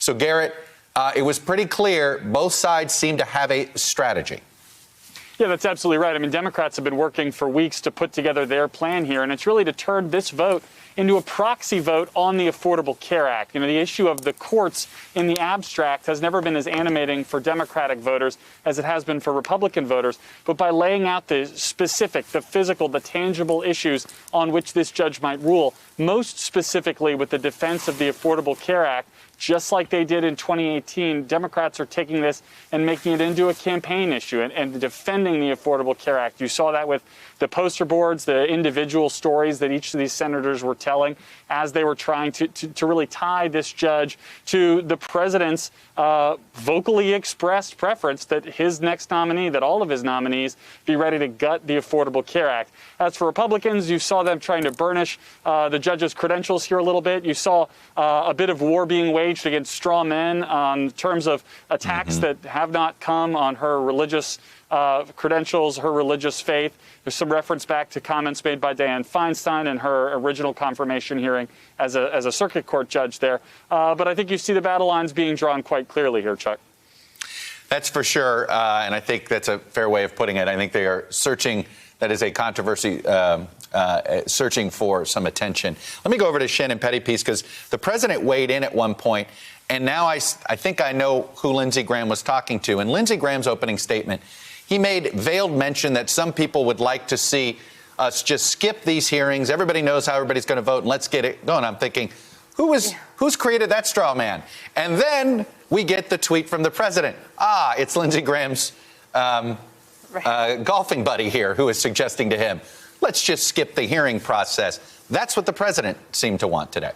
So, Garrett, it was pretty clear both sides seem to have a strategy. Yeah, that's absolutely right. I mean, Democrats have been working for weeks to put together their plan here, and it's really to turn this vote into a proxy vote on the Affordable Care Act. You know, the issue of the courts in the abstract has never been as animating for Democratic voters as it has been for Republican voters. But by laying out the specific, the physical, the tangible issues on which this judge might rule, most specifically with the defense of the Affordable Care Act, just like they did in 2018, Democrats are taking this and making it into a campaign issue and defending the Affordable Care Act. You saw that with the poster boards, the individual stories that each of these senators were telling as they were trying to really tie this judge to the president's vocally expressed preference that his next nominee, that all of his nominees be ready to gut the Affordable Care Act. As for Republicans, you saw them trying to burnish the judge's credentials here a little bit. You saw a bit of war being waged against straw men on terms of attacks that have not come on her religious credentials, her religious faith. There's some reference back to comments made by Dianne Feinstein in her original confirmation hearing as a circuit court judge there. But I think you see the battle lines being drawn quite clearly here, Chuck. That's for sure, and I think that's a fair way of putting it. I think they are searching. That is a controversy, searching for some attention. Let me go over to Shannon Pettypiece, because the president weighed in at one point, and now I think I know who Lindsey Graham was talking to. In Lindsey Graham's opening statement, he made veiled mention that some people would like to see us just skip these hearings. Everybody knows how everybody's going to vote, and let's get it going. I'm thinking, who's created that straw man? And then we get the tweet from the president. It's Lindsey Graham's golfing buddy here who is suggesting to him, let's just skip the hearing process. That's what the president seemed to want today.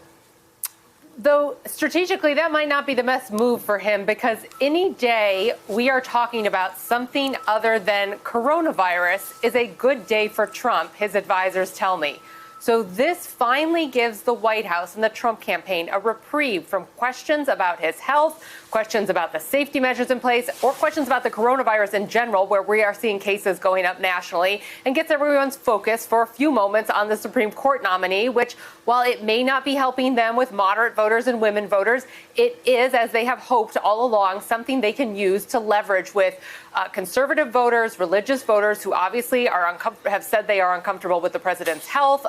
Though strategically, that might not be the best move for him, because any day we are talking about something other than coronavirus is a good day for Trump, his advisors tell me. So this finally gives the White House and the Trump campaign a reprieve from questions about his health, questions about the safety measures in place, or questions about the coronavirus in general, where we are seeing cases going up nationally, and gets everyone's focus for a few moments on the Supreme Court nominee, which, while it may not be helping them with moderate voters and women voters, it is, as they have hoped all along, something they can use to leverage with conservative voters, religious voters who obviously have said they are uncomfortable with the president's health.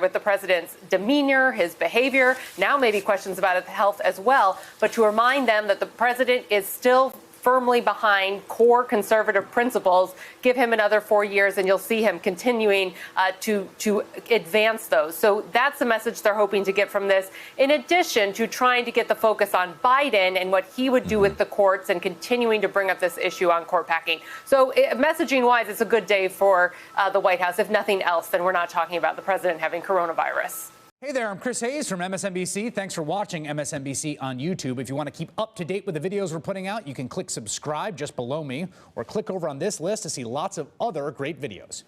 With the president's demeanor, his behavior, now maybe questions about his health as well, but to remind them that the president is still firmly behind core conservative principles. Give him another 4 years and you'll see him continuing to advance those. So that's the message they're hoping to get from this, in addition to trying to get the focus on Biden and what he would do with the courts and continuing to bring up this issue on court packing. So messaging-wise, it's a good day for the White House. If nothing else, then we're not talking about the president having coronavirus. Hey there, I'm Chris Hayes from MSNBC. Thanks for watching MSNBC on YouTube. If you want to keep up to date with the videos we're putting out, you can click subscribe just below me, or click over on this list to see lots of other great videos.